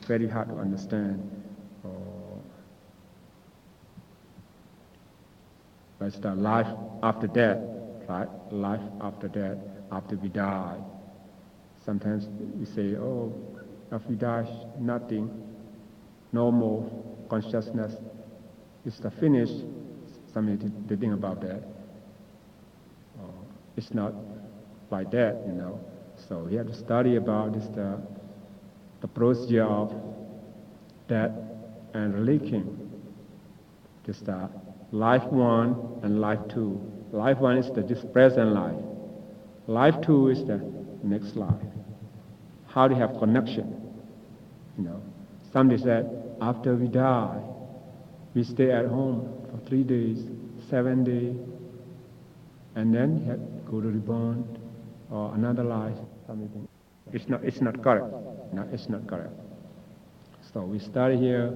very hard to understand. But it's the life after death, right? Life after death, after we die. Sometimes we say, oh, after we die, nothing, no more consciousness. It's the finish. Somebody to think about that. It's not like that, So we have to study about this, the procedure of death and relation. This life one and life two. Life one is this present life. Life two is the next life. How do you have connection? Somebody said, after we die, we stay at home for 3 days, 7 days, and then you have to go to reborn or another life. Something. It's not correct. No, it's not correct. So we study here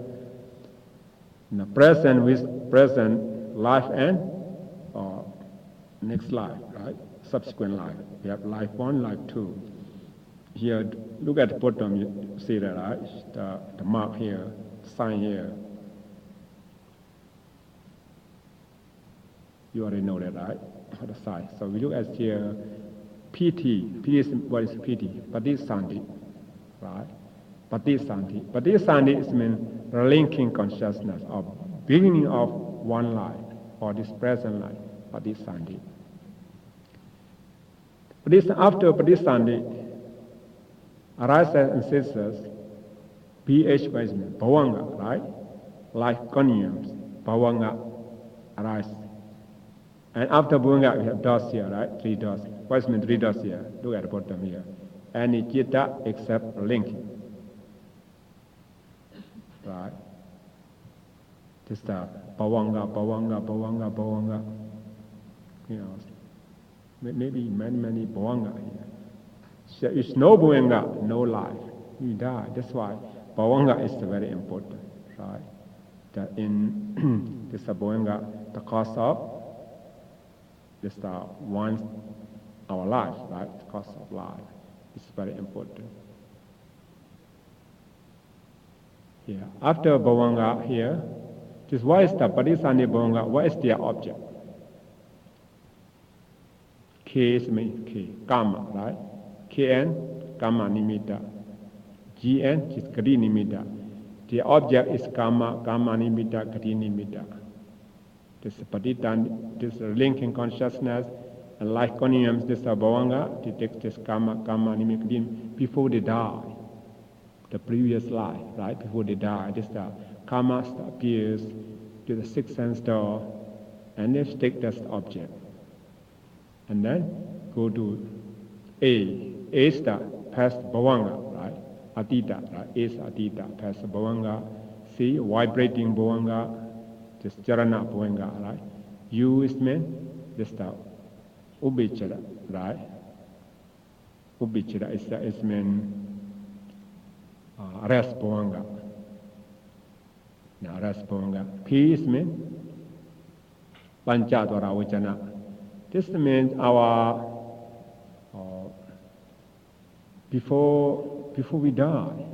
the present with present life and next life, right? Subsequent life. We have life one, life two. Here, look at the bottom, you see that, right? The mark here, the sign here. You already know that, right? For the sign. So we look at here, PT. PT is, what is PT? Patisanti, right? Patisanti. Patisanti is mean linking consciousness of beginning of one life or this present life. Patisanti. After Patisanti, arises and ceases, PH by Bhavanga, right? Life continues, Bhavanga arises. And after Bhavanga, we have dots here, right? 3 dots. What's mean 3 dots here? Look at the bottom here. Any chitta except linking. Right? Just Bhavanga. Maybe many Bhavanga here. So it's no Bhavanga, no life. You die. That's why Bhavanga is very important, right? That in this Bhavanga, the cause of this one our life, right? The cause of life is very important. Here, after Bhavanga here, this what is the Patisanti Bhavanga? What is their object? K is mean K, Karma, right? KN, Karma Nimitta. GN is Gati Nimitta. The object is Karma Nimitta, Gati Nimitta. This Patisanti, this linking consciousness and life continuums, this Bhavanga, detects this Karma Nimitta before they die. The previous life, right? Before they die, this Karma appears to the sixth sense door and they take this object. And then go to A. A is the past Bhavanga, right? Atita, right? A is Atita, past Bhavanga. C, vibrating Bhavanga, this Charana Bhavanga, right? U is mean, this the Ubichara, right? Ubichara is mean rest Bhavanga. Now rest Bhavanga. P is mean Panchadvara Vajana. This means our before we die.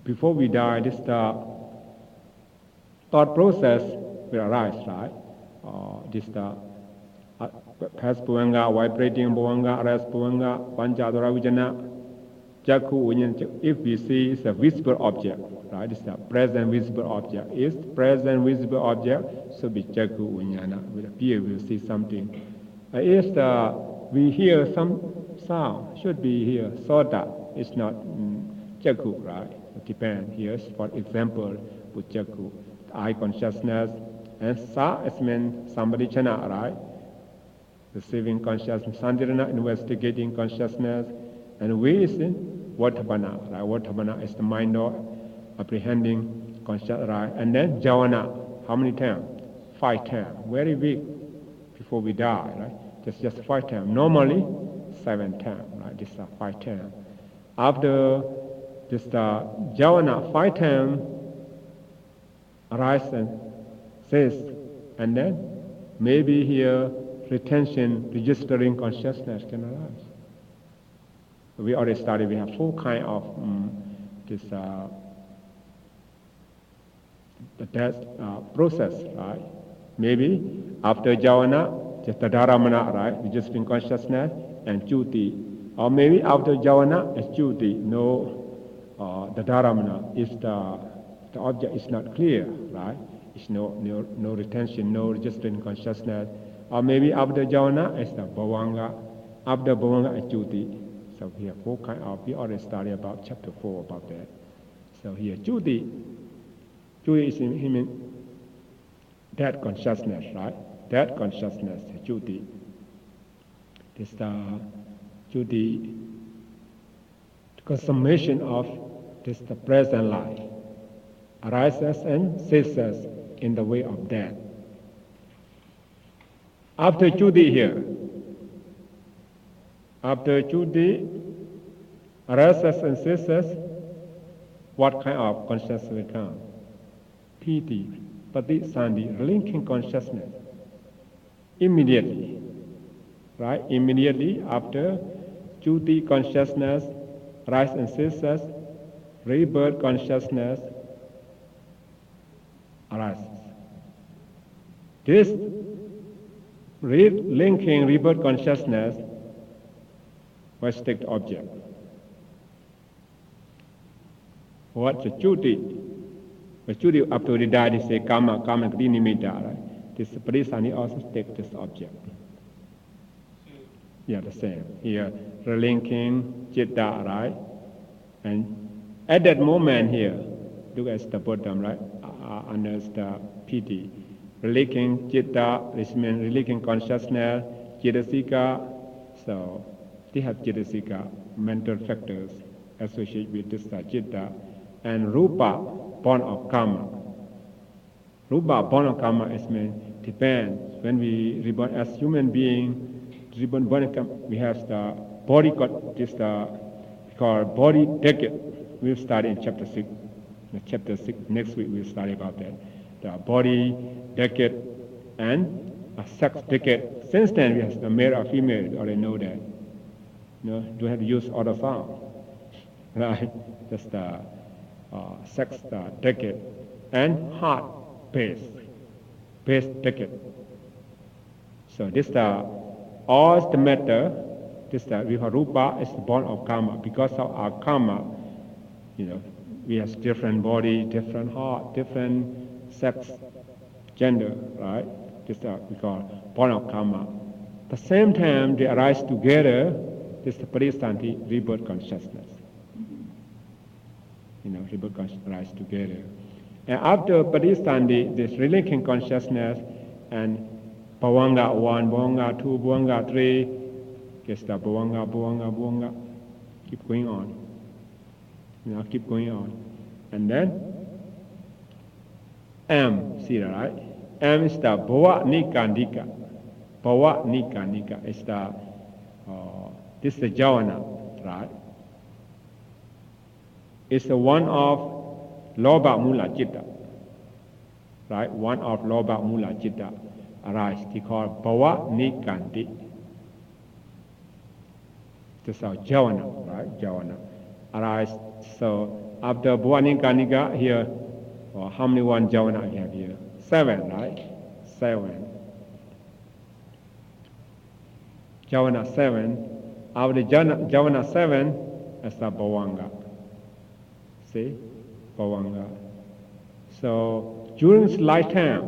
Before we die, this thought process will arise, right? This past Bhavanga, vibrating Bhavanga, rest Bhavanga, Panchadvara Vijana, Jaku Vinyan. If we see it's a visible object, right? It's a present visible object. Is present visible object should be Jaku Vinyana. Will appear, we'll see something. If we hear some sound, should be here Sota. It's not Jaku, right? It depends. Here's for example with Jaku, eye consciousness, and Sa is meant somebody chana, right? Receiving consciousness, Sandirana investigating consciousness, and we is in Vatabana, right? Vatabana is the mind of apprehending consciousness, right? And then Javana, how many times? 5 times. Very weak before we die, right? Just 5 times. Normally 7 times, right? This is 5 times. After this Javana 5 times arise and says, and then maybe here retention, registering consciousness can arise. We already studied, we have 4 kinds of this the death process, right? Maybe after jhana, just the dharamana, right? Registering consciousness and chuti. Or maybe after jhana, it's chuti. No, the dharamana is the object is not clear, right? It's no retention, no registering consciousness. Or maybe after jhana, it's the bhavanga. After bhavanga, it's chuti. So we have four kind of. We already studied about chapter 4 about that. So here, chuti is in that consciousness, right? That consciousness, chuti. This chuti, consummation of this the present life, arises and ceases in the way of death. After chuti here, after chuti arises and ceases, what kind of consciousness will come? Piti, patisandhi, linking consciousness. Immediately, right? Immediately after chuti consciousness arises and ceases, rebirth consciousness arises. This linking rebirth consciousness was strict object. What's a chuti? The chuti after they die, they say karma kati nimitta, right? This parisani also takes this object. Yeah, the same. Here, relinking citta, right? And at that moment here, look at the bottom, right? Under the piti. Relinking citta, this means relinking consciousness, cetasika. So, they have cetasika, mental factors associated with this citta. And rupa, born of karma. Rupa, born of karma, is meant depends. When we reborn as human being, we have the body got this called body decade. We'll study in chapter 6. Chapter 6 next week we'll study about that. The body decade and a sex decade. Since then we have the male or female. We already know that. Don't have to use other sound, right? Just the sex decade and heart base decade. So this all the matter. This Viharupa is born of karma. Because of our karma, we have different body, different heart, different sex, gender, right? This we call born of karma. At the same time, they arise together. This is the parisanti, rebirth consciousness. Rebirth consciousness arise together. And after parisanti, this relinking consciousness and bhavanga 1, bhavanga 2, bhavanga 3, gets the bhavanga, keep going on. Keep going on. And then M, see that, right? M is the bhava nikandika. Bhava nikandika is the, this is the jhana, right? It's the one of lobha mula citta, right? One of lobha mula citta arise. They call bhava nikandi. This is our jhana, right? Jhana arise. So after bhava nikandika here, how many one jhana we have here? 7, right? 7. Jhana 7. After jhana 7 is the bhavanga. See? Bhavanga. So during this lifetime,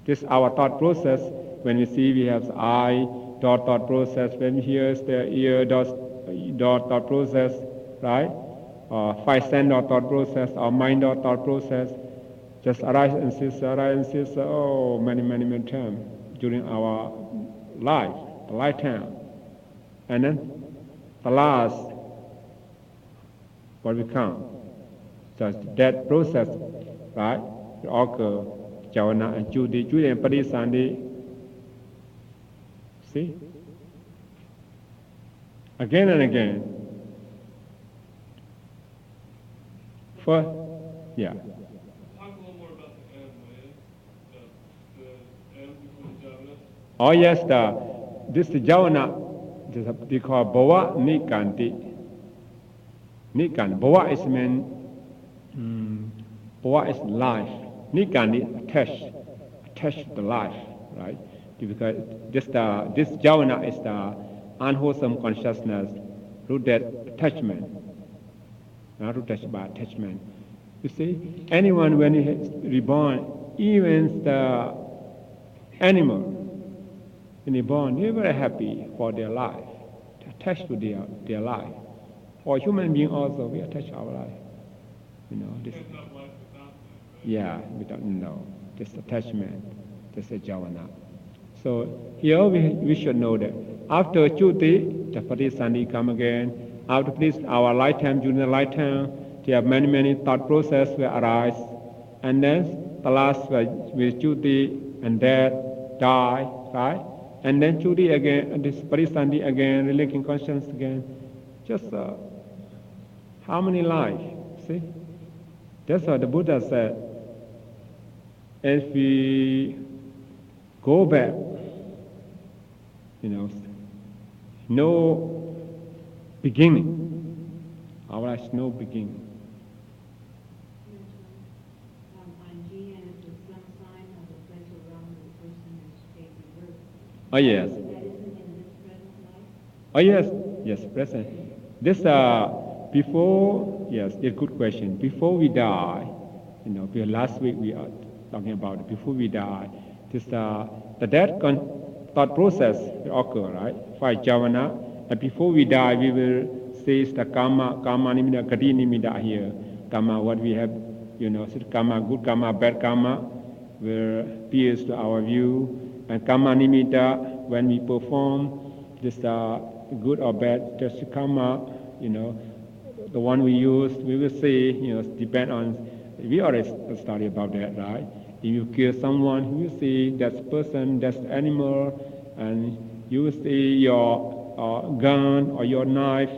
this is our thought process. When we see, we have the eye, thought process. When we hear, the ear, thought process, right? 5 sense thought process, our mind thought process. Just arise and cease, many times during our life, the lifetime. And then the last, what we come. So that process, right, will occur, jhana and chuti and parisandhi. See? Again and again. First, yeah. Talk a little more about the M, man. The M before the jhana. Oh yes, this jhana, they call bhava nikanti. Nikan, Bhava is meant, Bhava is life. Nikan is attached to the life, right? Because this jhana is the unwholesome consciousness, rooted attachment, not rooted by attachment. You see, anyone when he is reborn, even the animal, when they born, they're very happy for their life, attached to their life. For human being also, we attach our life. This. Yeah, without this attachment, this is jhana. So here we should know that after Chuti, the Patisandhi come again. After this, our lifetime, during the lifetime, there are many thought processes will arise. And then the last with Chuti and death, die, right? And then Chuti again, this Patisandhi again, relinquishing consciousness again. Just how many lives? See? That's what the Buddha said. If we go back, no beginning. Our life is no beginning. Oh yes. Oh yes, present. This before, yes, it's a good question. Before we die, because last week we are talking about it. Before we die, this the death thought process will occur, right? Five jhana, and before we die, we will see the karma nimitta, gati nimitta here. Karma, what we have, karma, good karma, bad karma, will pierce to our view, and karma nimitta, when we perform this good or bad, just karma, the one we use, we will see, depend on. We already study about that, right? If you kill someone, you will see that person, that animal, and you will see your gun or your knife,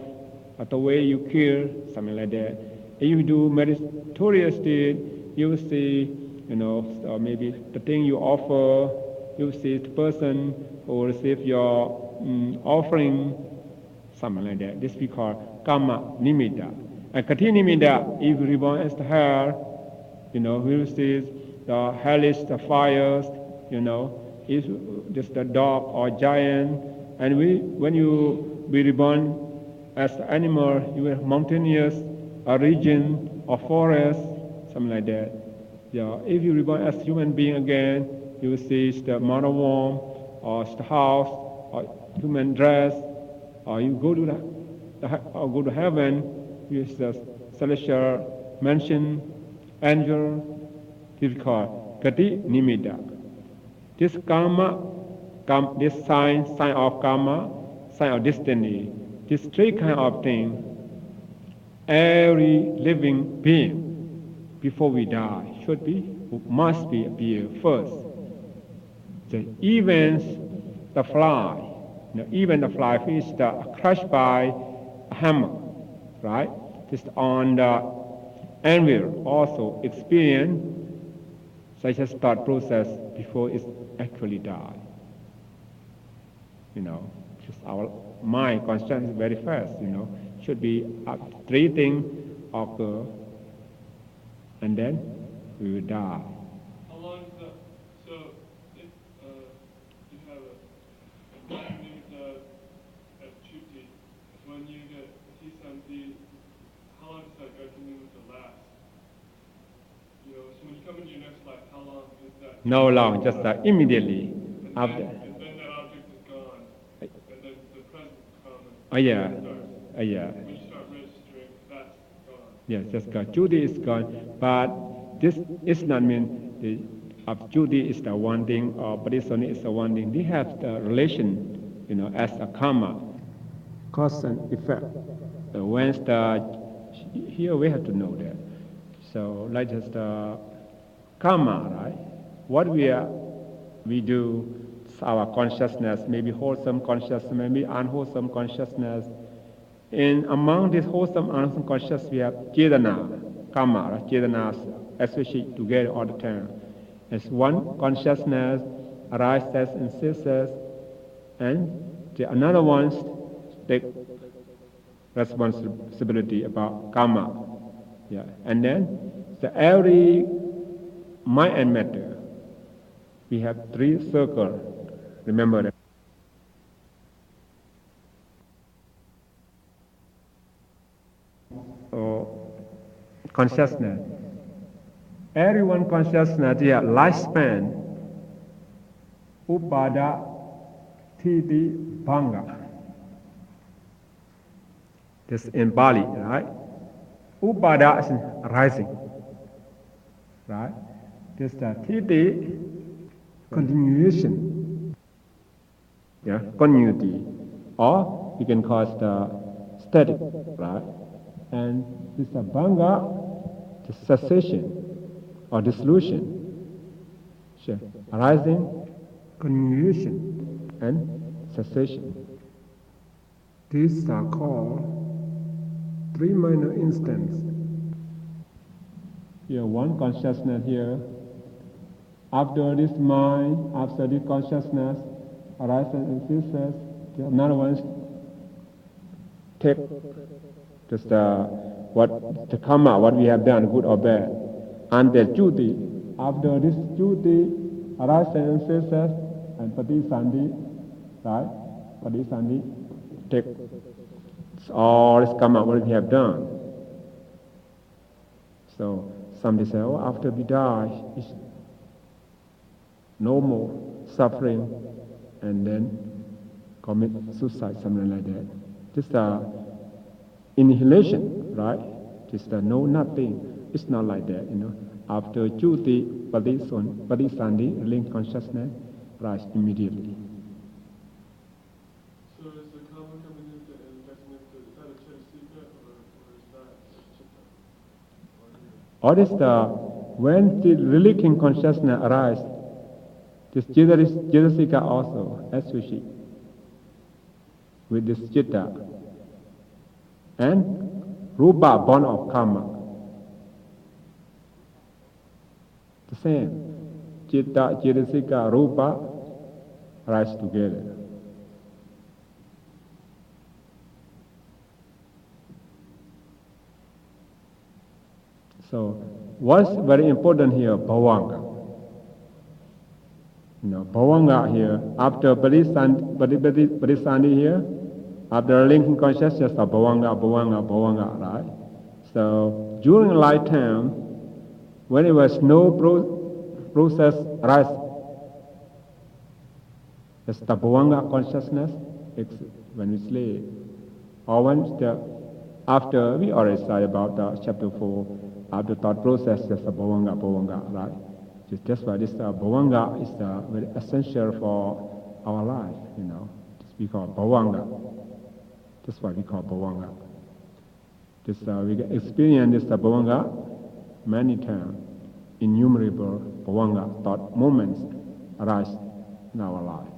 or the way you kill, something like that. If you do meritorious deed, you will see, or maybe the thing you offer, you will see the person who will receive your offering, something like that. This we call karma nimitta. And kati nimitta, if you reborn as the hell, we will see the hellish, the fires, is just a dog or giant. And when you be reborn as an animal, you have mountainous, a region, or forest, something like that. Yeah. If you reborn as a human being again, you will see the mother womb, or the house, or human dress, or you go to heaven, you see the celestial mansion, angel. This is called Gati Nimitta. This karma, this sign of karma, sign of destiny, these three kind of things, every living being, before we die, must be appear first. So even the fly, even the fly is crushed by a hammer, right? Just on the anvil also experience such a thought process before it actually dies. Just our mind constant is very fast, should be three things occur, and then we will die. How long is that? So, if you have a nimitta at Chuti, when you get Tisanti, how long does that Gati nimitta last? So when you come into your next life, how long is that? No long, just immediately and after. And then that object is gone, and then the present comes. Oh yeah, starts. yeah. When you start registering, that's gone. Yes, just gone. Judy is gone, but this is not mean the Judy is the one thing or Parisoni is the one thing. They have the relation, as a karma, cause and effect. So here we have to know that. So like just karma, right? What we do, our consciousness, maybe wholesome consciousness, maybe unwholesome consciousness. And among this wholesome and unwholesome consciousness, we have Chetana, karma, right? Chetanas associated together all the time. As one consciousness arises and ceases, and the another one responsibility about karma. Yeah. And then every mind and matter, we have 3 circles. Remember that. Consciousness. Everyone consciousness, yeah, lifespan, upada, titi, bhanga. This in Bali, right? Upada is rising, right? This titi, continuation, yeah, continuity, or you can call it static, right? And this bhanga, the cessation or dissolution, sure. Arising, continuation, and cessation. These are called 3 minor instants. Here, one consciousness here. After this mind, after this consciousness arises and ceases, the another one take just the karma, what we have done, good or bad, and the duty. After this duty arises and ceases, and patisandhi, right? Patisandhi take all this karma, what we have done. So somebody say, oh, after we die, it's no more suffering, and then commit suicide, something like that. Just annihilation, right? Just no nothing. It's not like that, After Juti, Padisandhi, link consciousness, rise immediately. So is the karma coming into and getting into, is that a Chaiya or is that Chitta? Or is when the linking consciousness arises, this Jidasika also associate with this Chitta and Rupa, born of karma. The same. Chitta, Jidasika, Rupa rise together. So, what's very important here, bhavanga. Bhavanga here, after Parisandhi here, after linking consciousness of bhavanga, right? So, during lifetime, when it was no process arise, it's the bhavanga consciousness when we sleep. Or when after we already studied about chapter 4, after thought process, just the bhavanga, right? That's why this bhavanga is very essential for our life, We call bhavanga. That's why we call bhavanga. We experience this bhavanga many times. Innumerable bhavanga thought moments arise in our life.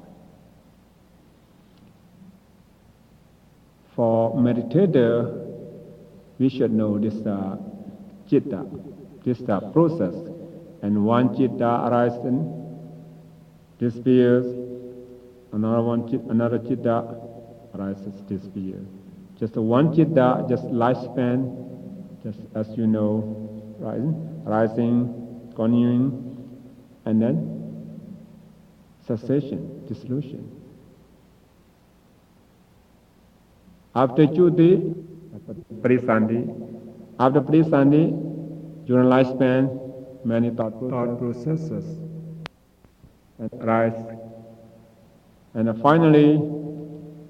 For meditator, we should know this chitta, this process. And one chitta arises, disappears, another chitta arises, disappears. Just one chitta, just lifespan, just as you know, rising, continuing, and then cessation, dissolution. After Juti, Parisandhi. After Parisandhi, during lifespan, many thought processes arise. And finally,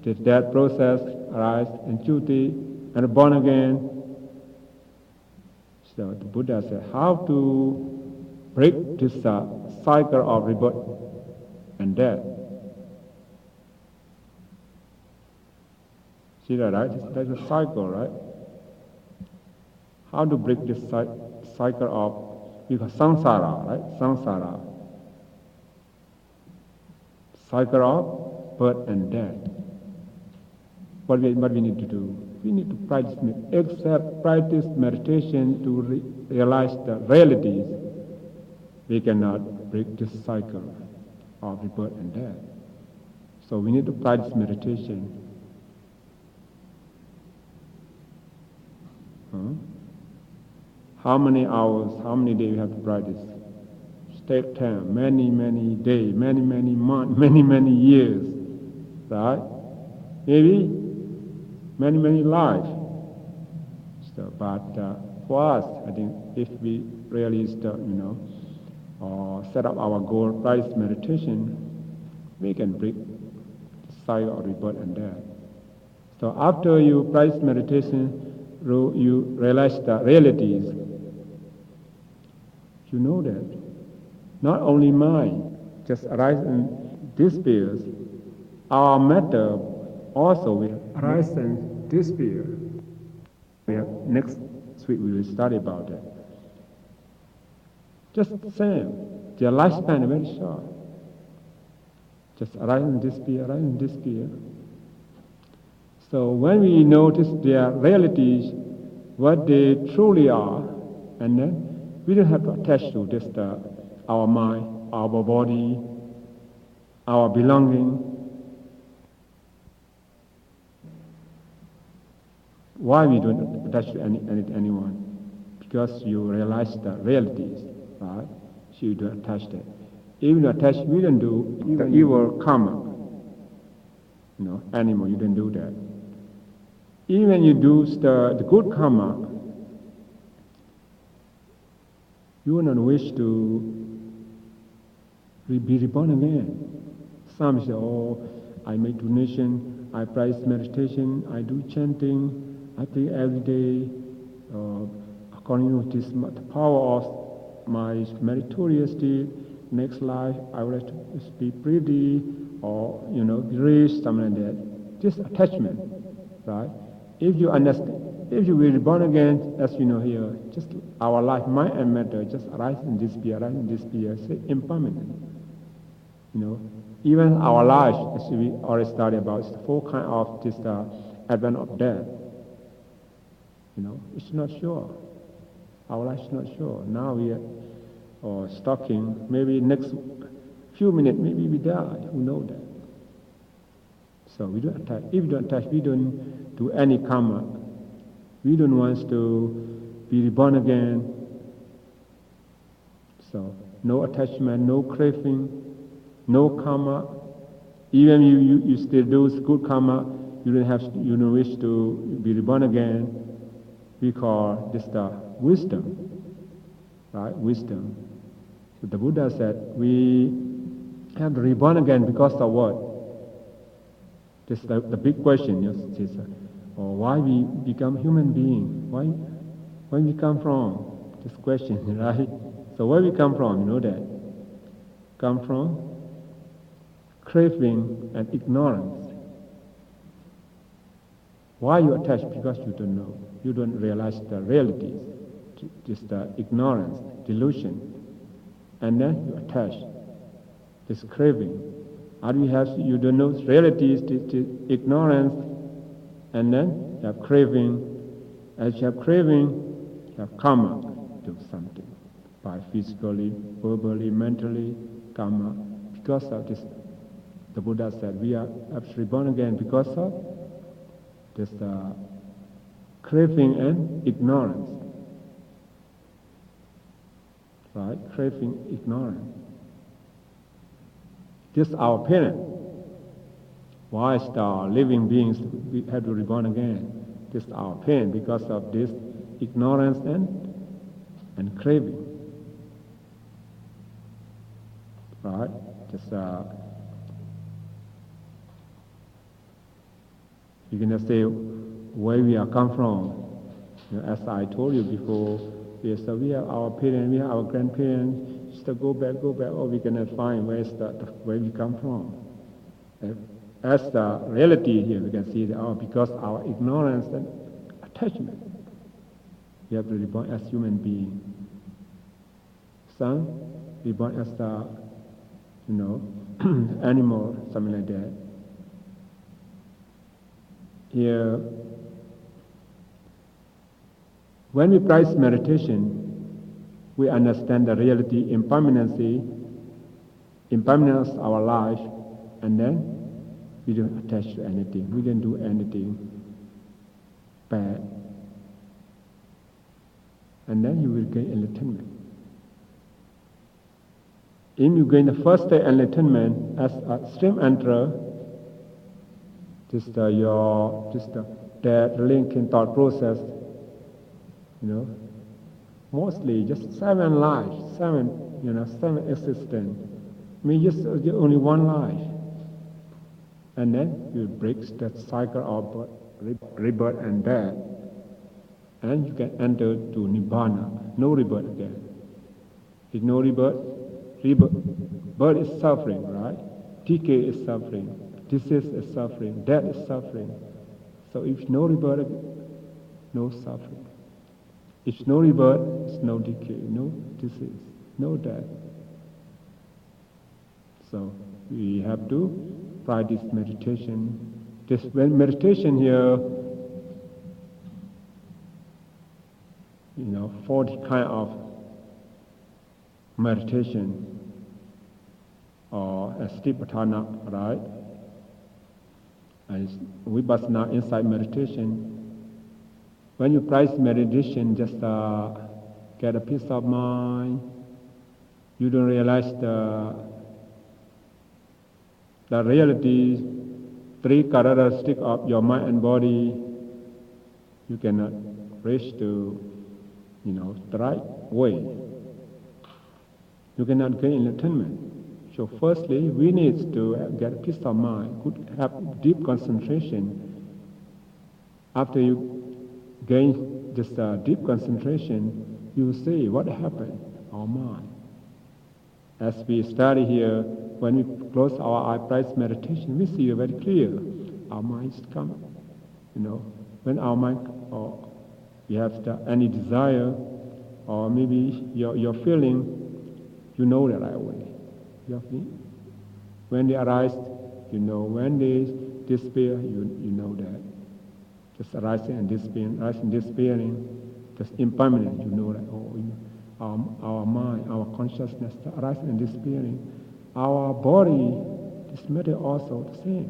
that process arises in Juti and born again. So the Buddha said, how to break this cycle of rebirth and death. See that, right? That's a cycle, right? How to break this cycle of, because samsara, right? Samsara. Cycle of birth and death. What we need to do? We need to practice meditation to realize the realities. We cannot break this cycle of rebirth and death. So we need to practice meditation. how many hours, how many days you have to practice. Take time, many days, many months, many years, right? Maybe many lives. So, but for us, I think if we really start, set up our goal, practice meditation, we can break the cycle of rebirth and death. So after you practice meditation, you realize the realities. You know that not only mind just arise and disappears, our matter also will arise and disappear. Next week we will study about that. Just the same. Their lifespan is very short. Just arise and disappear, arise and disappear. So when we notice their realities, what they truly are, and then we don't have to attach to this our mind, our body, our belonging. Why we don't attach to anyone? Because you realize the realities, right? So you don't attach that. Even attach, we don't do the evil karma. Animal, you don't do that. Even you do the good karma, you will not wish to be reborn again. Some say, I make donation, I practice meditation, I do chanting, I pray every day, according to the power of my meritorious deed. Next life, I would like to be pretty, or be rich, something like that. Just attachment, right? If you understand, if you will be born again, as you know here, just our life, mind and matter, just arise and disappear, say impermanent. Even our life, as we already studied about, is the four kind of this advent of death. It's not sure. Our life is not sure. Now we are stalking. Maybe next few minutes, maybe we die. Who knows that? So we don't attach. If we don't attach, we don't do any karma. We don't want to be reborn again. So no attachment, no craving, no karma. Even you still do good karma, you don't wish to be reborn again. We call this the wisdom, right? Wisdom. So the Buddha said we have to reborn again because of what? This is the big question. Yes, why we become human being? Why we come from? This question, right? So where we come from? You know that? Come from craving and ignorance. Why you attach? Because you don't know. You don't realize the realities. Just the ignorance, delusion. And then you attach. This craving. You don't know realities, this ignorance, and then you have craving. As you have craving, you have karma. Do something. By physically, verbally, mentally, karma. Because of this, the Buddha said, we are actually born again because of this craving and ignorance. Right? Craving, ignorance. This is our parent. Why is the living beings we have to reborn again? This is our pain because of this ignorance and craving. Right? Just you can just say where we are come from. As I told you before, we have our parents, we have our grandparents. Just go back, we cannot find where we come from. As the reality here, we can see that because our ignorance and attachment, we have to be reborn as human beings. Some reborn as the animal, something like that. Here, when we practice meditation, we understand the reality, impermanence of our life, and then we don't attach to anything. We don't do anything bad. and then you will gain enlightenment. If you gain the first stage enlightenment as a stream enterer, that linking thought process, mostly just 7 lives, 7 existence. I mean, just only 1 life. And then you break that cycle of rebirth and death. And you can enter to Nibbana, no rebirth again. If no rebirth, birth is suffering, right? Decay is suffering, disease is suffering, death is suffering. So if no rebirth, no suffering. If no rebirth, it's no decay, no disease, no death. So we have to practice meditation. This meditation here, 40 kind of meditation or Satipatthana, right? And Vipassana inside meditation. When you practice meditation, just get a peace of mind. You don't realize the reality, 3 characteristics of your mind and body. You cannot reach to, the right way. You cannot gain enlightenment. So firstly, we need to get peace of mind, have deep concentration. After you gain this deep concentration, you see what happened, our mind. As we study here, when we close our eye, practice meditation, we see very clear. Our minds come, when our mind, or you have any desire, or maybe your feeling, you know the right way. When they arise, when they despair, you know that. Just arising and despairing, just impermanent, you know that. Our mind, our consciousness, arising and despairing. Our body, this matter also the same.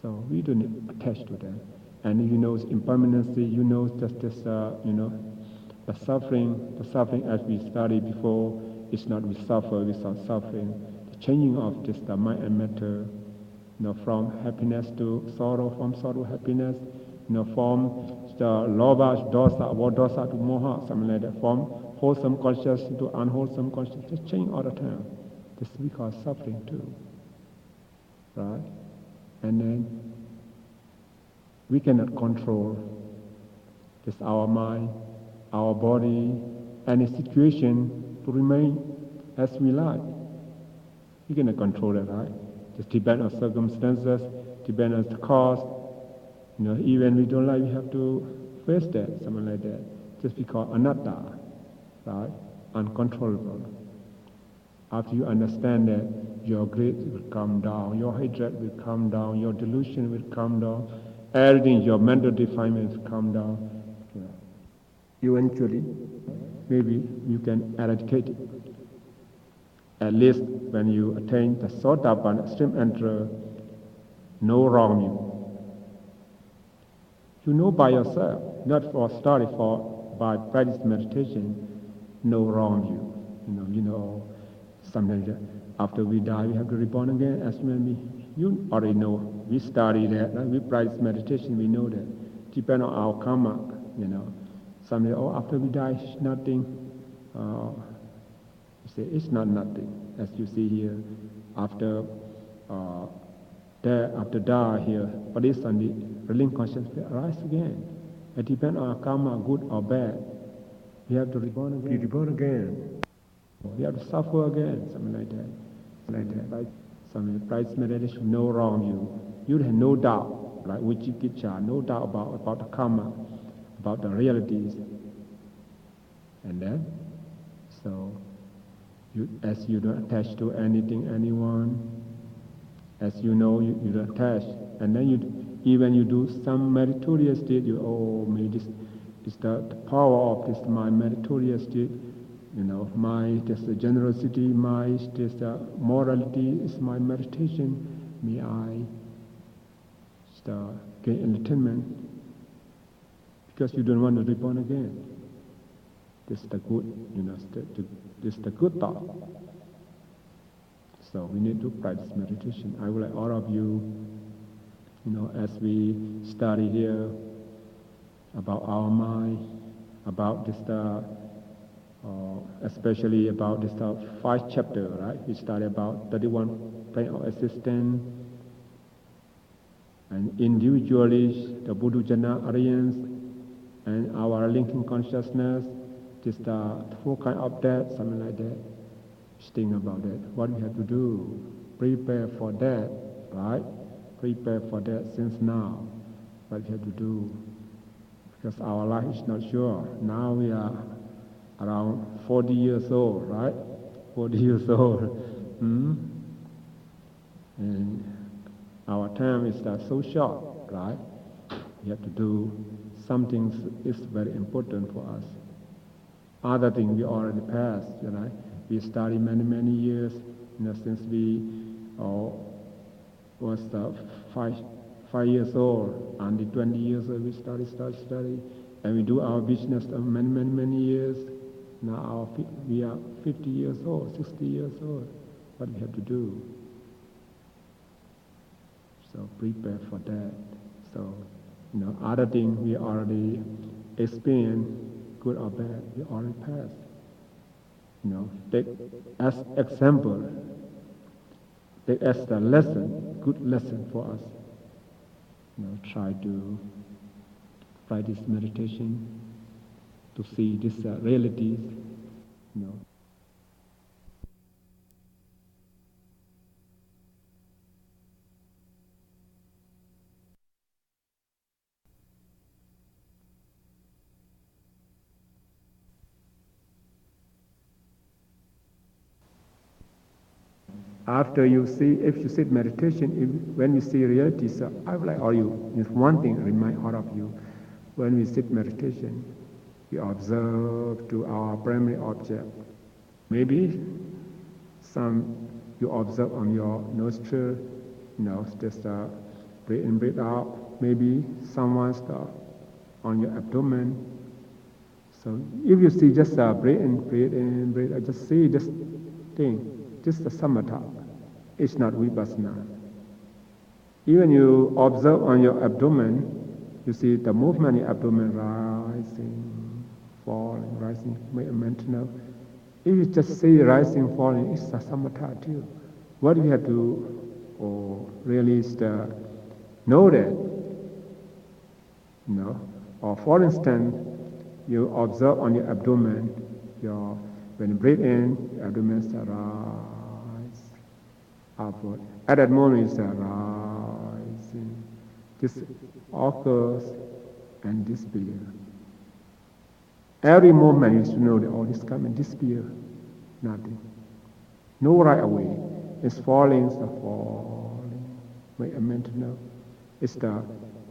So we don't attach to that. And it's impermanency, just this, the suffering as we studied before, is not we suffer without suffering. The changing of just the mind and matter, from happiness to sorrow, from sorrow to happiness, from the lobha, dosa to moha, something like that, from wholesome consciousness to unwholesome consciousness, just change all the time. This we call suffering too, right? And then we cannot control just our mind, our body, any situation to remain as we like. We cannot control that, right? Just depend on circumstances, depend on the cause. Even we don't like, we have to face that, something like that. Just because anatta, right? Uncontrollable. After you understand that, your greed will come down, your hatred will come down, your delusion will come down, everything, your mental defilements will come down. Eventually, maybe you can eradicate it. At least when you attain the Sotapanna extreme enterer, no wrong view. You know by yourself, not for study, by practice meditation, no wrong view. Sometimes after we die, we have to reborn again. As maybe you already know, we study that, right? We practice meditation, we know that. Depend on our karma, Somebody, after we die, it's nothing. You say, it's not nothing. As you see here, after die here, but it's on the relinquishment arise again. It depends on our karma, good or bad. We have to reborn again. We have to suffer again, something like that. Right? Some practice meditation, no wrong view. You have no doubt, like Vichikicha, no doubt about the karma, about the realities. And then, so, as you don't attach to anything, anyone, as you know, you don't attach. And then even you do some meritorious deed, maybe this is the power of this, my meritorious deed, my this generosity, my this morality is my meditation. May I gain enlightenment. because you don't want to reborn again. This is the good, this is the good thought. So we need to practice meditation. I would like all of you, as we study here about our mind, about this, especially about this 5th chapter, right? We study about 31 plane of existence, and individually, the Buddha-jana Aryans, and our linking consciousness, just 4 kind of that, something like that. Just think about that. What we have to do, prepare for that, right? Prepare for that since now. What we have to do, because our life is not sure. Now we are around 40 years old, right? 40 years old. And our time is so short, right? We have to do something is very important for us. Other things we already passed, We study many years, since we was 5 years old, until 20 years old, we study, and we do our business many years. Now we are 50 years old, 60 years old. What we have to do? So prepare for that. So, other things we already experienced, good or bad, we already passed. Take as example, take as the lesson, good lesson for us. Try to practice meditation to see these realities. After you see, if you sit meditation, when you see realities, I would like all you, there's one thing remind all of you. When we sit meditation, we observe to our primary object. Maybe some you observe on your nostril, just breathe in, breathe out. Maybe someone's on your abdomen. So if you see just breathe in, breathe out, just see this thing. Just the samatha. It's not vipassana. Even you observe on your abdomen, you see the movement in the abdomen rising, falling, rising, maintenance. If you just see rising, falling, it's a samatha too. What we have to really is know that. Or for instance, you observe on your abdomen, when you breathe in, your abdomen starts rise upward. At that moment, it's rising. This occurs and disappears. Every moment you should know that all this come and disappear. Nothing. No right away. It's falling, it's falling. Wait a minute now. It's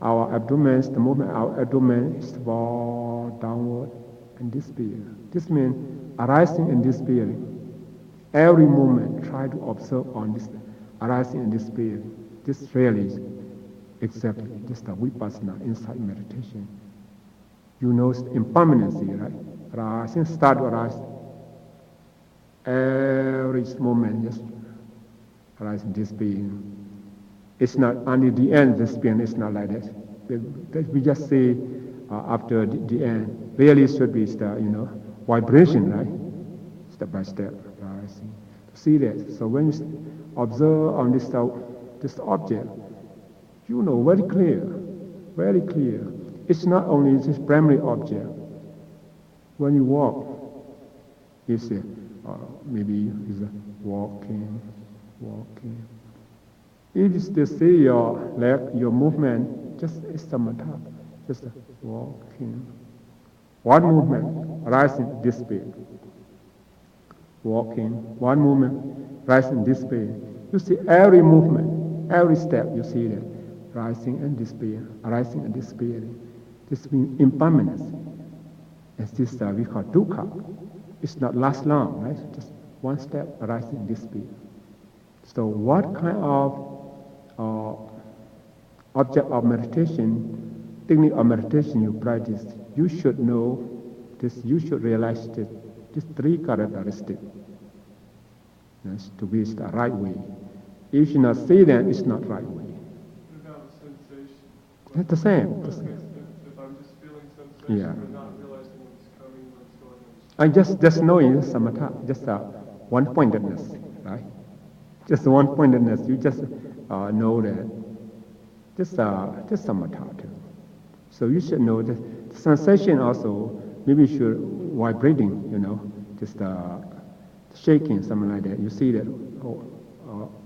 our abdomen, the movement of our abdomen is fall downward and disappear. This means arising and disappearing. Every moment, try to observe on this arising and disappearing. This really is exactly just the vipassana inside meditation. You know impermanency, right? Rising, start to arise. Every moment, just arising, disappearing. It's not until the end, disappearing. It's not like that. We just say after the end. Really, it should be vibration, right? Step by step, rising. To see that. So when you observe on this object, you know very clear, very clear. It's not only this primary object. When you walk, you see, maybe you're walking. If you still see your leg, your movement, just it's samatha, just walking. One movement, rising, disappear. Walking, one movement, rising, disappear. You see every movement, every step, you see that. Rising and disappear, arising and disappearing. This means impermanence. And this we call dukkha. It's not last long, right? Just one step, arising and disappear. So what kind of object of meditation, technique of meditation you practice you should know this, you should realize that these three characteristics, yes, to be the right way. If you not see them, it's not right way. Without sensation. It's the same. If I'm just feeling sensation, Yeah. but not realizing what's coming, what's going on. And just knowing samatha, just one-pointedness, right? Just one-pointedness. You just know that. Just samatha too. So you should know the sensation also. Maybe you should vibrating, just shaking, something like that. You see that.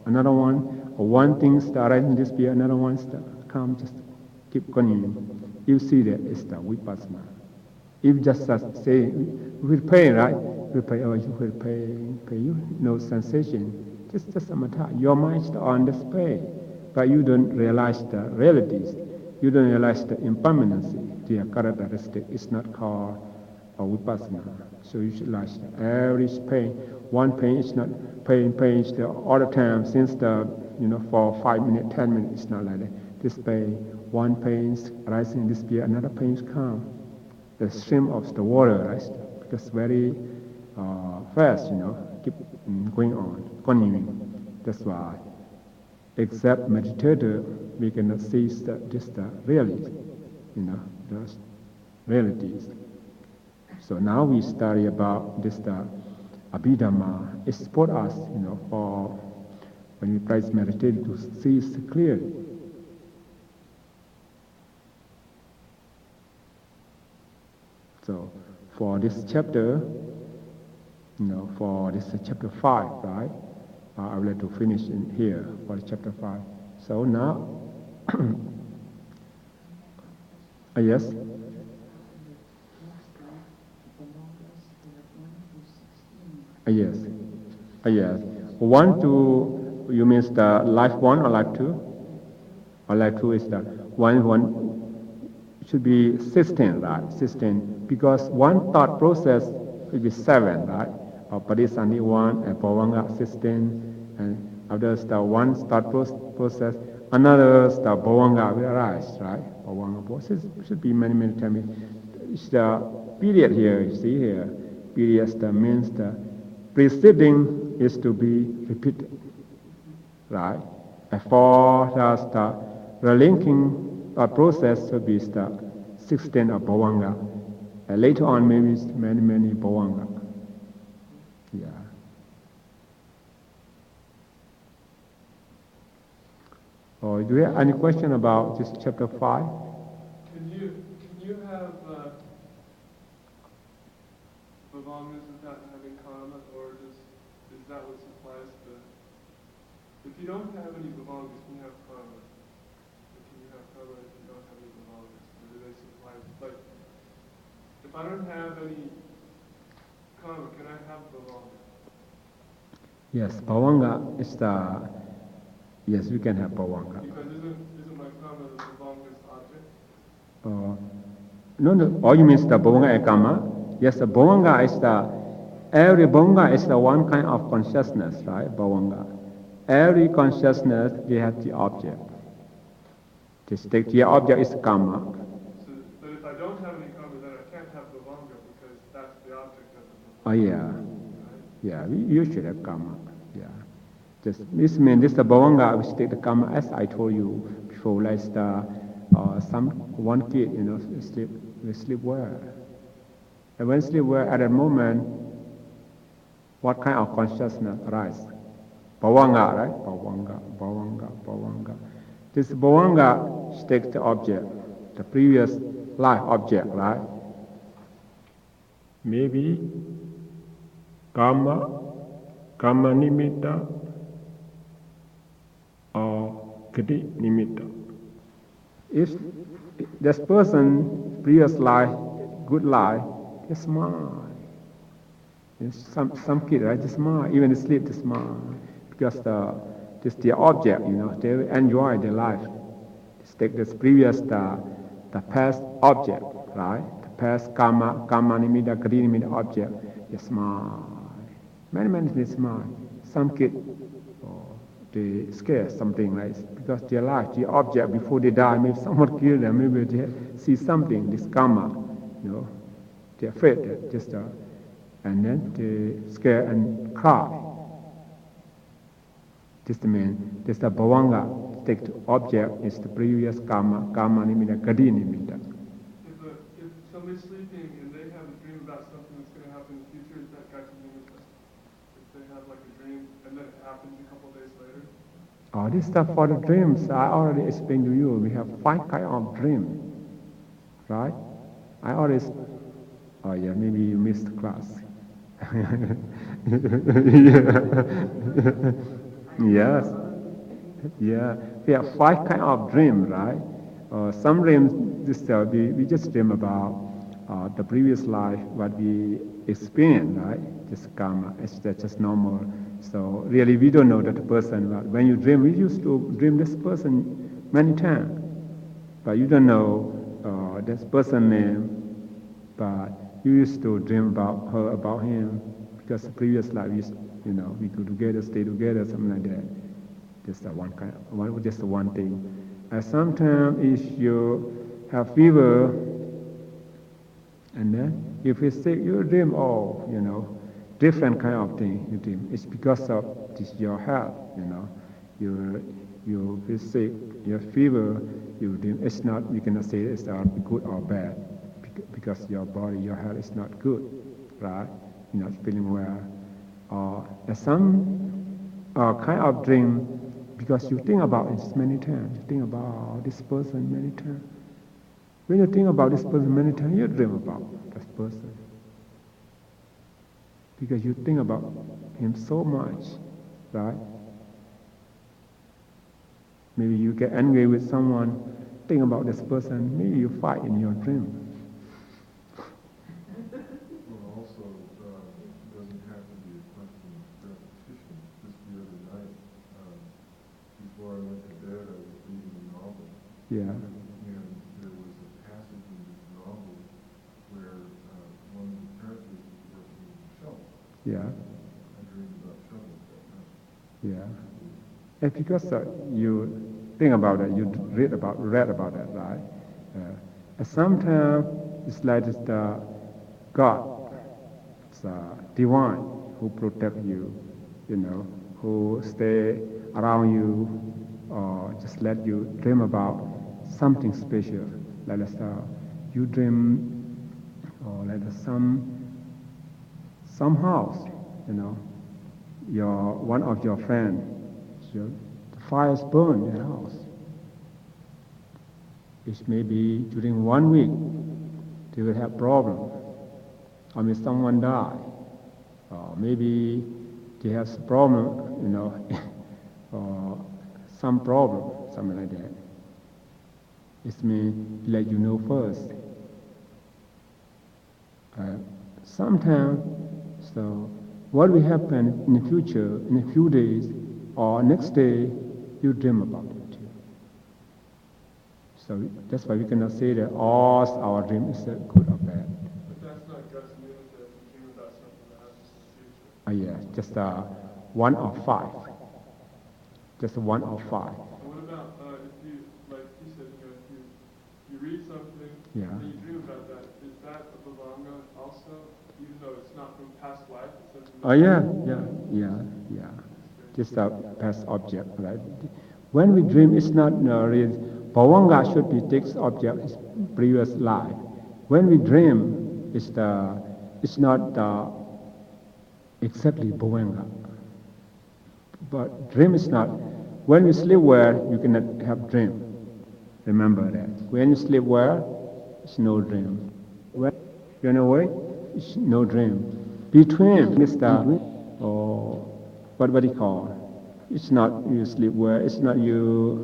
Another one thing started in this beer, another one come, just keep going. You see that it's the vipassana. If just say, you will pay, right? You pay, you will pay, you no sensation. Just samatha. Your mind is on display, but you don't realize the realities. You don't realize the impermanency, the characteristic. It's not called a vipassana. So you should realize that every pain, one pain is not pain is the all the time since the for 5 minutes, 10 minutes. It's not like that. This pain, one pain is rising, this beer, another pain is calm. The stream of the water, right? Because very fast, keep going on, continuing. That's why, except meditator, we cannot see just the reality, those realities. So now we study about this Abhidhamma. It supports us, for when we practice meditation to see it clearly. So for this chapter, for this chapter 5, right? I would like to finish in here for chapter 5. So now, yes? Yes. Yes. 1 to, you mean the life 1 or life 2? Or life 2 is the 1 should be 16, right? 16. Because one thought process will be 7, right? Or Padisani 1 and Bhavanga 16. And after the one thought process, another the Bhavanga will arise, right? Bhavanga process should be many times. It's the period here, you see here. Period means the preceding is to be repeated, right? And for the relinking process should be the 16 of Bhavanga. And later on, maybe it's many Bhavanga. Yeah. Oh, do you have any question about this chapter 5? Can you have Bhavangas without having karma, or is that what supplies the? If you don't have any Bhavangas, can you have karma? Can you have karma if you don't have any Bhavangas? Or do they supply? Like, if I don't have any karma, can I have Bhavanga? Yes, Bhavanga is the. Yes, we can have Bhavanga. Because isn't my karma the Bhavanga's object? No. All you mean the Bhavanga and karma? Yes, the Bhavanga is every Bhavanga is the one kind of consciousness, right? Bhavanga. Every consciousness, they have the object. The object is karma. So, but if I don't have any karma, then I can't have Bhavanga because that's the object of the Bhavanga. Oh yeah. Right? Yeah, you should have karma. Yeah. This means the Bhavanga, which take the karma, as I told you before, like one kid, sleep well. And when sleep well, at that moment, what kind of consciousness arises? Bhavanga, right? Bhavanga. This Bhavanga takes the object, the previous life object, right? Maybe karma nimitta, or kati nimitta. If this person, previous life, good life, they smile. Some kid, right? They smile. Even they sleep, they smile. Because the object, they enjoy their life. They take this previous, the past object, right? The past karma nimitta, kati nimitta object. They smile. Many they smile. Some kids, they scare something like because their life, the object before they die, maybe someone killed them, maybe they see something, this karma, they're afraid, and then they scare and cry. This means this the bhavanga stick to object is the previous karma, karma nimitta, gati nimitta. If somebody's sleeping and they have a dream about something that's going to happen in the future, is that gati nimitta? If they have like a dream and then it happens a couple days later? Oh, this stuff for the dreams, I already explained to you. We have 5 kinds of dreams, right? I always, oh yeah, maybe you missed class. Yes, yeah. We have 5 kinds of dreams, right? Some dreams, we just dream about the previous life, what we experienced, right? Just karma, that's just normal. So really, we don't know that person. But when you dream, we used to dream this person many times, but you don't know this person's name. But you used to dream about her, about him, because the previous life, we go together, stay together, something like that. Just one thing. And sometimes if you have fever, and then if you're sick, you dream different kind of thing you dream. It's because of this your health, You feel sick, you have fever, you dream. It's not, you cannot say it's good or bad, because your body, your health is not good, right? You're not feeling well. And some kind of dream, because you think about it many times. You think about this person many times. When you think about this person many times, you dream about this person. Because you think about him so much, right? Maybe you get angry with someone, think about this person, maybe you fight in your dream. Well, also, it doesn't have to be a constant repetition. Just the other night, before I went to bed, I was reading a novel. Yeah. And there was a passage in this novel where one of the characters was working with a shovel. Yeah. I dreamed about shovels that night. Yeah. And because you think about it, you read about it, right? And sometimes it's like the God, it's divine, who protect you, who stay around you, or just let you dream about something special. Like you dream, or like some house, one of your friends, the fires burn their house. It may be during 1 week they will have problem. Or maybe someone die. Or maybe they have some problem, or some problem, something like that. It may let you know first. Sometimes, so what will happen in the future, in a few days, or next day, you dream about it too. So that's why we cannot say that all our dream is good or bad. But that's not gati nimitta if you dream about something that happens in the future. Yeah, just 1 of 5. Just 1 of 5. And what about if you, like you said, if you read something Yeah. and you dream about that, is that a bhavanga also, even though it's not from past life? It's something Yeah. Just a past object, right? When we dream, it's not real. Bhavanga should be text object, is previous life. When we dream, it's not exactly bhavanga. But dream is not. When you sleep well, you cannot have dream. Remember that. When you sleep well, it's no dream. When you're awake, it's no dream. Between or what do you call? It's not you sleep well. It's not you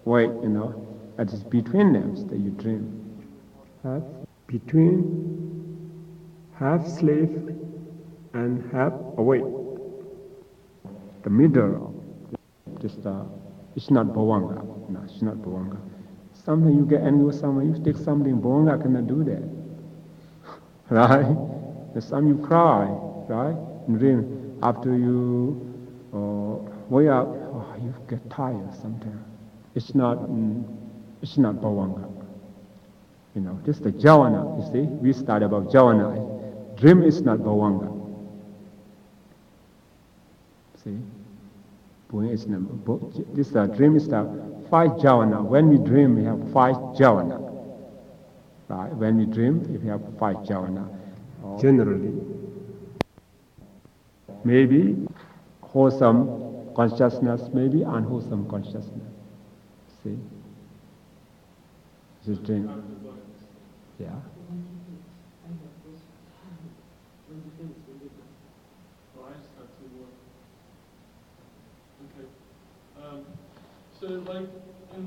wake. It is between them that you dream. Between half sleep and half awake. The middle, it's not bhavanga. No, it's not bhavanga. Sometimes you get angry with someone, you take something, bhavanga cannot do that. Right? And some you cry, right? And then after you wake up, you get tired sometimes. It's not bhavanga. This is the jhana, you see. We study about jhana. Dream is not bhavanga. See? This dream is the 5 jhana. When we dream, we have 5 jhana. Right? When we dream, we have 5 jhana. Generally, maybe wholesome consciousness, maybe unwholesome consciousness. See? This is dream. Yeah. So like in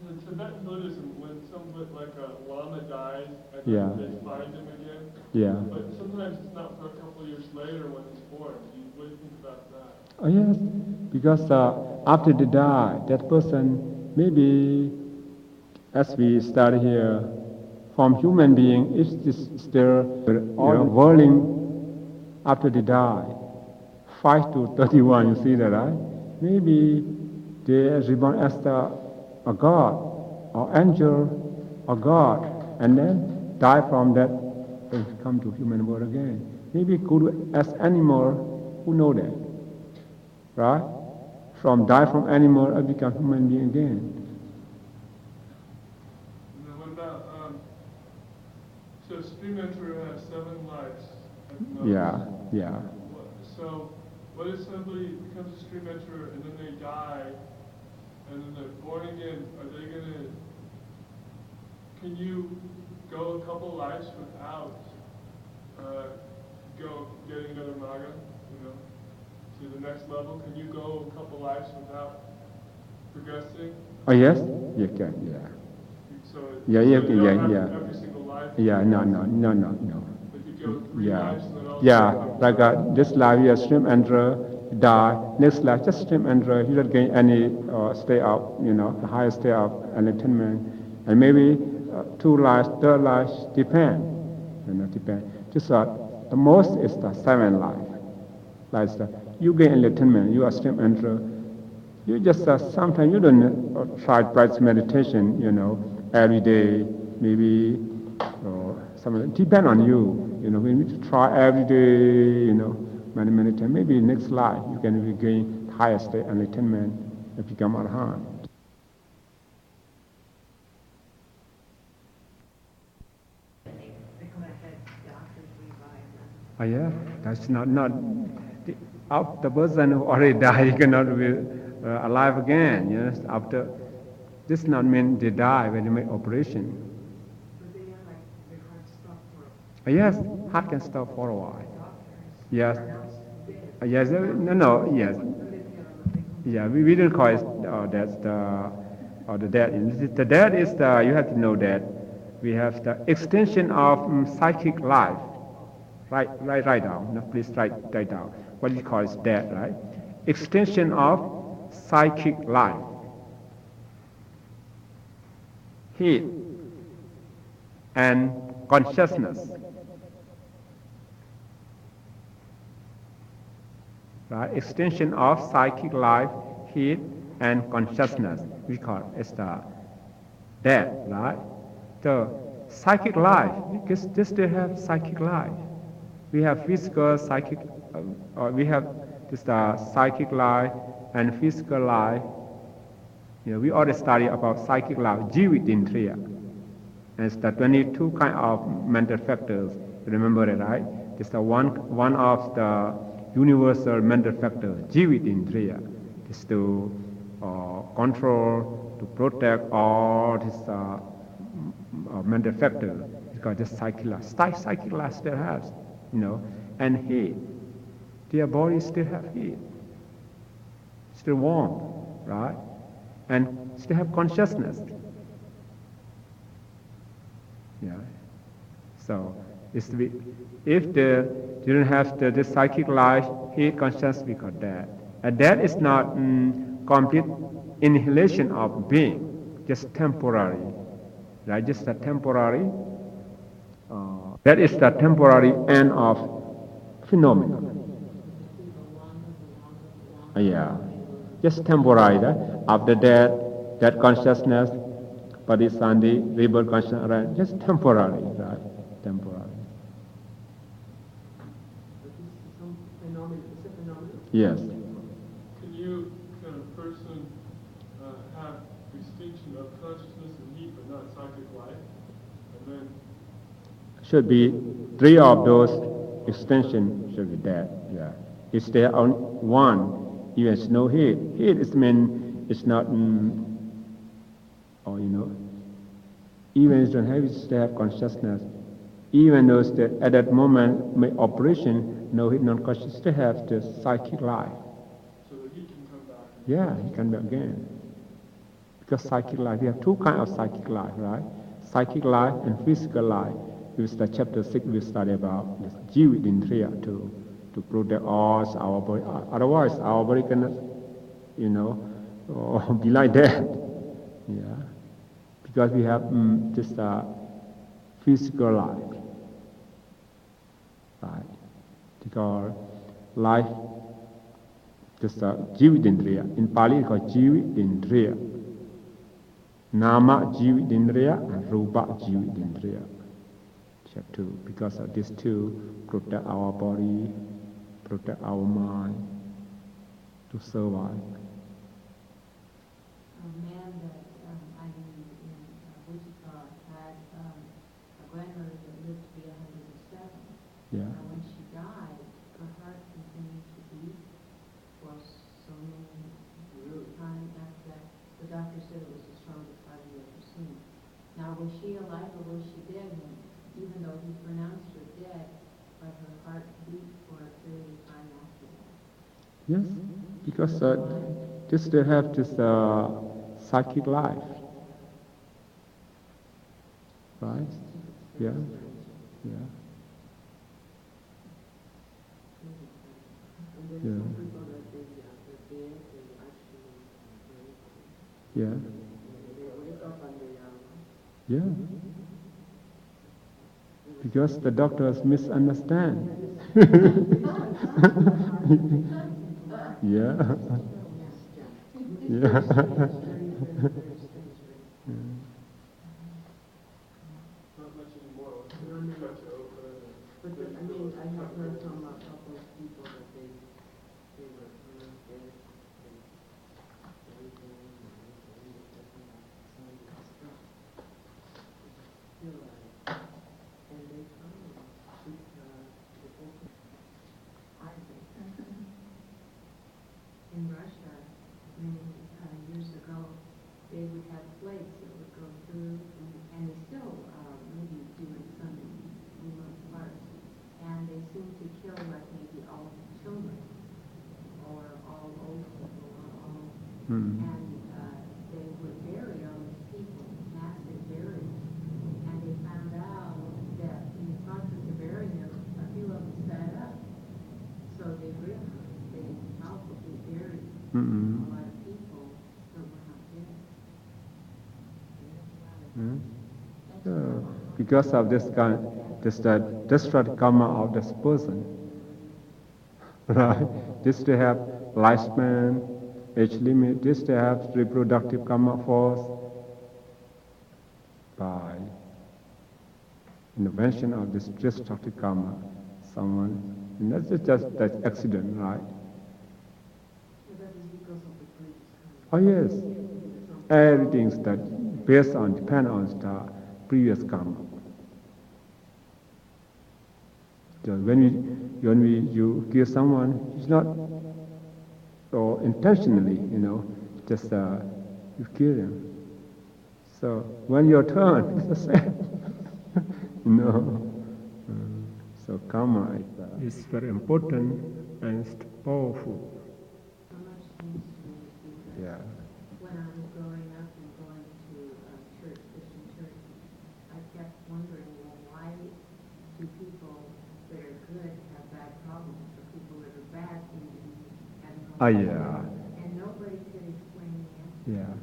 the Tibetan Buddhism, when someone like a lama dies, and then they find him again. Yeah. But sometimes it's not for a couple of years later when he's born. What do you think about that? Oh yes, because after they die, that person maybe, as we study here, from human being is still whirling after they die. 5 to 31, you see that, right? Maybe they are reborn as a god, or angel, or god, and then die from that, they come to human world again. Maybe could as animal, who know that, right? From die from animal, I become human being again. And what about so stream enterer has 7 lives? Yeah. So what if somebody becomes a stream enterer and then they die? And then they're born again, are they gonna, can you go a couple lives without getting another maga, to the next level? Can you go a couple lives without progressing? Oh yes, you can, yeah. So Yeah. every single life? Yeah, no. But you go 3 lives and then also like this life you are stream enterer, die, next life just stream enterer, you don't gain any stay up, the highest stay up enlightenment, and maybe 2 lives, 3rd lives, depend. Just the most is the 7th life. Like you gain enlightenment, you are stream enterer, you just sometimes you don't try practice meditation, every day, maybe something depend on you. We need to try every day, many times. Maybe next life you can gain higher state enlightenment and become arhat. Oh yeah, that's not of the person who already died, he cannot be alive again. Yes, after this not mean they die when they make operation. But they are like their heart stop for Yes, heart can stop for a while. Yes. Yes. No. Yes. Yeah. We don't call it that's the death. The death is you have to know that we have the extension of psychic life. Write down. No, please write down. What you call is death, right? Extension of psychic life. Heat and consciousness. Right? Extension of psychic life, heat, and consciousness. We call it the death, right? The psychic life, because they still have psychic life. We have physical, psychic, we have this psychic life and physical life. We already study about psychic life, jivitindriya. And it's the 22 kind of mental factors. Remember it, right? It's the one of the universal mental factors, jivitindriya. It's to control, to protect all these mental factors. Because the psychic life still has, and heat. Their body still have heat, still warm, right? And still have consciousness. Yeah. So if they don't have the psychic life, heat, consciousness, we call that. And that is not complete annihilation of being, just temporary, right? Just a temporary. That is the temporary end of phenomena. Yeah, just temporary. After that consciousness Padisandi, rebirth consciousness arise, just temporary, right? Temporary. But this is some phenomenon. It's a phenomenon. Yes. Can you, can a person have extinction of consciousness and heat but not psychic life? And then Should be 3 of those extension should be there. Yeah. If there on one, even it's no heat. Heat is mean it's not or even if you don't have it, they have consciousness. Even those that at that moment make operation, no heat, non-conscious, they have the psychic life. so that he can come back. Yeah, he can be again. Because psychic life, we have 2 kinds of psychic life, right? Psychic life and physical life. This is the chapter 6 we study about this Jiva Indriya to protect all our body. Otherwise, our body cannot, be like that. Yeah, because we have just a physical life, right? Because life, just a Jiva Indriya. In Pali, it's called Jiva Indriya. Nama Jiva Indriya and Rupa Jiva Indriya. Chapter 2, because of these 2 protect our body, protect our mind to survive. A man that I knew in Wichita had a grandmother that lived to be 107. Yeah. When she died, her heart continued to beat for so many times after that. The doctor said it was the strongest heart he ever seen. Now, was she alive or was she dead? And even though he pronounced her dead, but her heart beat for a period of time after that. Yes, because just they have this psychic life, right? Yeah, yeah, And then Yeah. some people that they actually yeah, they wake up and yeah. Because the doctors misunderstand. Yeah. Yeah. Not much anymore. Cut you open. But I mean, I have heard from a couple of people that they were dead. And they found I think. In Russia, many years ago, they would have flights that would go through, and they still maybe do in some remote parts, and they seem to kill like maybe all children or all old people or all, and they would bury all these people, massive burials, and they found out that in the process of burying them, a few of them sat up, so they palpably buried a lot of people that were not dead. So, because of this kind, destructive karma of this person, right? This to have lifespan, age limit. This to have reproductive karma force by intervention of this destructive karma. Someone, and that's just that accident, right? that is because of the previous Oh yes, everything's that based on, depend on the previous karma. So when you kill someone, it's not so intentionally, just you kill them. So when your turn, it's the same, So karma is very important and it's powerful. So much seems to me because Yeah. when I was growing up and going to church, Christian church, I kept wondering, well, why do people that are good have bad problems, or people that are bad seem to be having all Yeah. problems? And nobody could explain the answer. Yeah.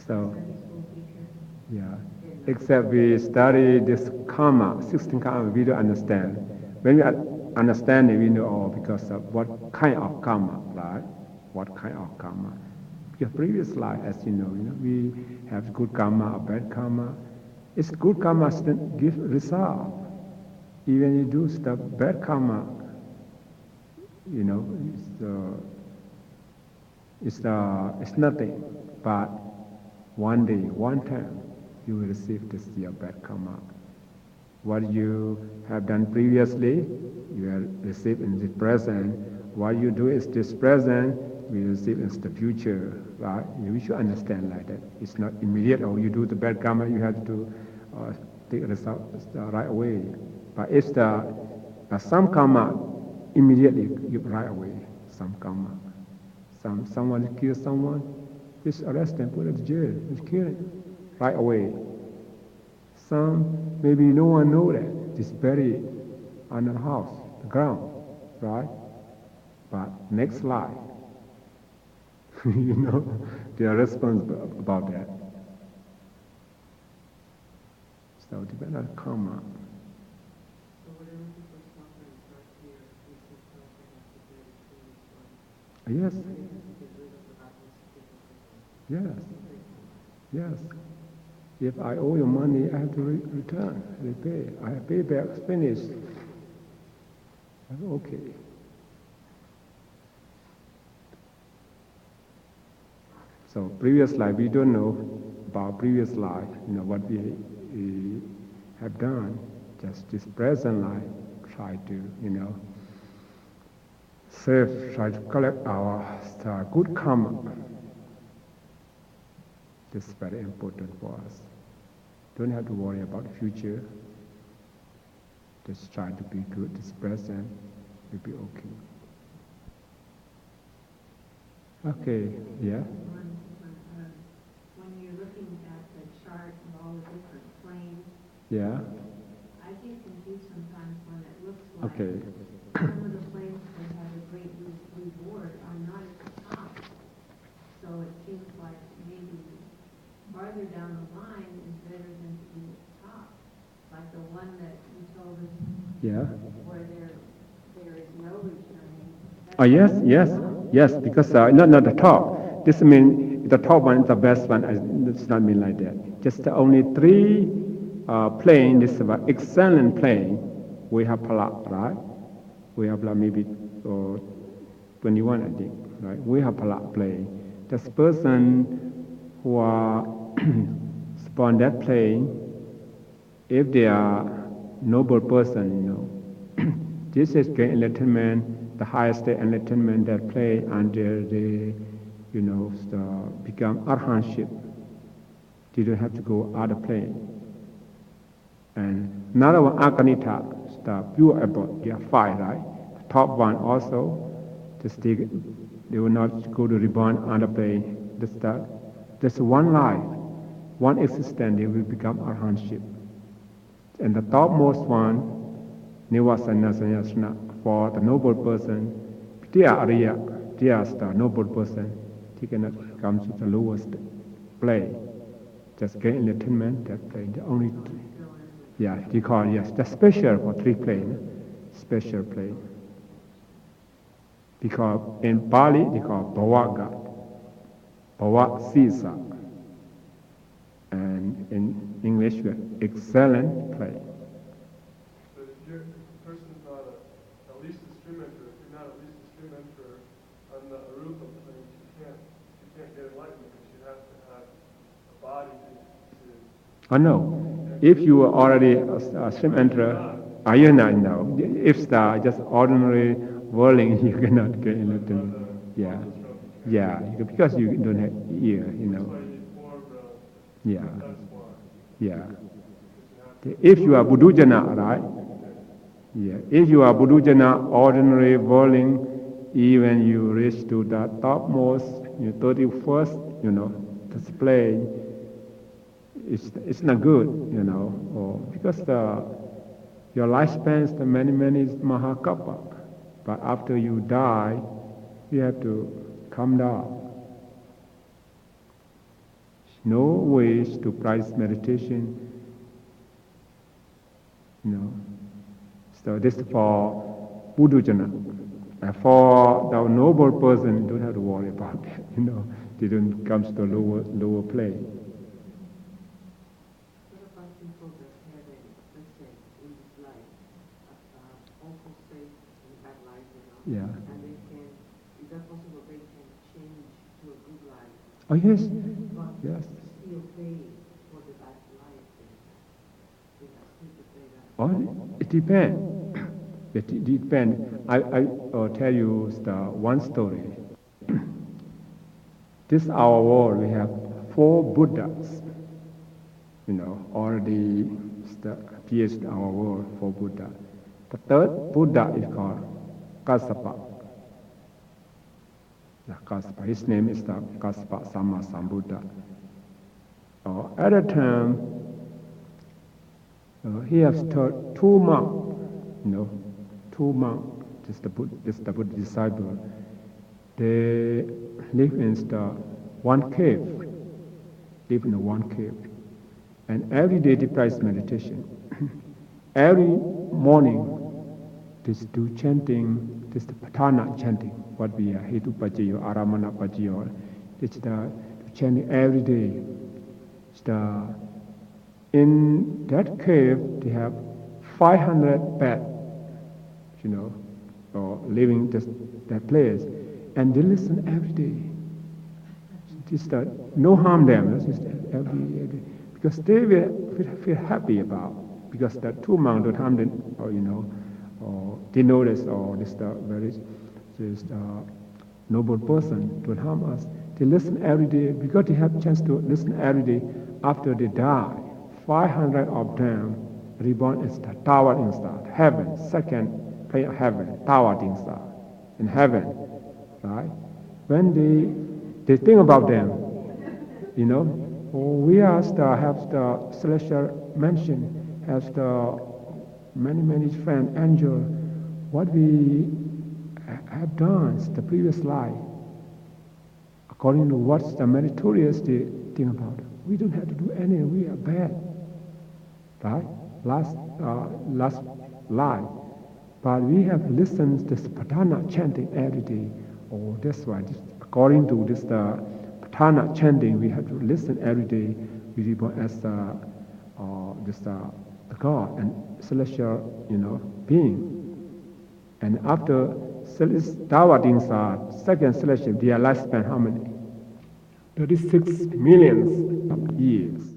So, Sunday school teacher yeah. didn't know. Except we study this karma, 16 karma, we don't understand. When we understand it, we know, because of what kind of karma, right? What kind of karma. Because previous life, as you know, we have good karma or bad karma. It's good karma that give result. Even you do stuff bad karma, it's nothing. But one day, one time, you will receive this your bad karma. What you have done previously, you will receive in the present. What you do is this present, we receive in the future, right? We should understand like that. It's not immediate. Or you do the bad karma, you have to take the result right away. But it's some karma immediately give right away. Some karma, someone kills someone, just arrest them, put them in jail, just kill them right away. Some maybe no one know that, just buried under the house, the ground, right? But next life, they are responsible about that. So depend on karma. So whatever people suffer and start here, we can start to have to get it to this one. Yes, We have to get rid of the backwards people. yes. If I owe you money, I have to return, repay. I have pay back, finished. Okay. So previous life, we don't know about previous life, what we have done. Just this present life, try to, save, try to collect our good karma. This is very important for us. Don't have to worry about the future. Just try to be good this present. You'll be okay. Okay, yeah. When you're looking at the chart of all the different planes, Yeah. I get confused sometimes when it looks like Okay. some of the planes that have a great reward are not at the top. So it seems like maybe farther down the line is better than to be at the top. Like the one that you told us Yeah. where there is no returning. Oh, yes, because not the top. This means the top one is the best one. It's not mean like that. Just only 3 plane, this is an excellent plane. We have Pala, right? We have maybe 21, I think, right? We have Pala plane. This person who are spawn that plane, if they are noble person, this is great enlightenment, the highest state enlightenment that play until they, become arhanship. They don't have to go other plane. And another one, Akanita, the pure abode, they are 5, right? The top one also, they will not go to reborn other plane. There's one life, one existence, they will become arhanship. And the topmost one, Nivasana Sanyasana, for the noble person, they are Arya, they are the noble person, they cannot come to the lowest plane. Just get enlightenment, that plane, the only, they call, the special for 3 plane, special plane. Because in Pali, they call Bhava God, Bhava Sisa. And in English, excellent plane. But if you're, the person's not at least a stream enterer, if you're not at least a stream enterer on the Arupa plane, you can't get enlightenment because you have to have a body to Oh no, if you are already a stream enterer, you not know. If the just ordinary whirling, you cannot get enlightenment. Because you don't have ear, If you are Buddhujana, right? If you are Buddhujana, ordinary whirling, even you reach to the topmost, 31st, display, it's not good, because your lifespan is many mahakapa. But after you die, you have to come down. No ways to practice meditation, So this is for Buddhujana. For the noble person, you don't have to worry about that, They don't come to the lower plane. What about people that have a, let's say, in this life, awful state and bad life, Yeah. and they can, is that possible they can change to a good life, Oh yes, but yes. still pay for the bad life? They have still to pay that. Oh, it depends. It depends. I'll tell you one story. This our world, we have 4 Buddhas, already appears in our world, 4 Buddha. The 3rd Buddha is called Kassapa. His name is the Kassapa Samma Sambuddha. At a time, he has taught 2 monks, 2 monks, just the Buddha disciple. They live in one cave, and every day they practice meditation. Every morning, they do chanting, this is the Patana chanting, what we are, Hetu Pajayo, Aramana Pajayo. It's the chanting every day. In that cave, they have 500 beds, living that place, and they listen every day. Just no harm them, just every day, because they will feel happy about, because the 2 monks don't harm them, or they notice, or this very noble person don't harm us. They listen every day because they have chance to listen every day. After they die, 500 of them reborn as the tower inside heaven, second plane of heaven, tower inside in heaven, right? When they think about them, we are have the celestial mansion, have the many friends, angel. What we have done is the previous life, according to what's the meritorious they think about. We don't have to do anything. We are bad, right? Last life, but we have listened to this Patana chanting every day. Oh, that's why. According to this Patana chanting, we have to listen every day. We reborn as the God and celestial, being. And after Dawadinsa, second celestial, their lifespan how many? 36 millions of years.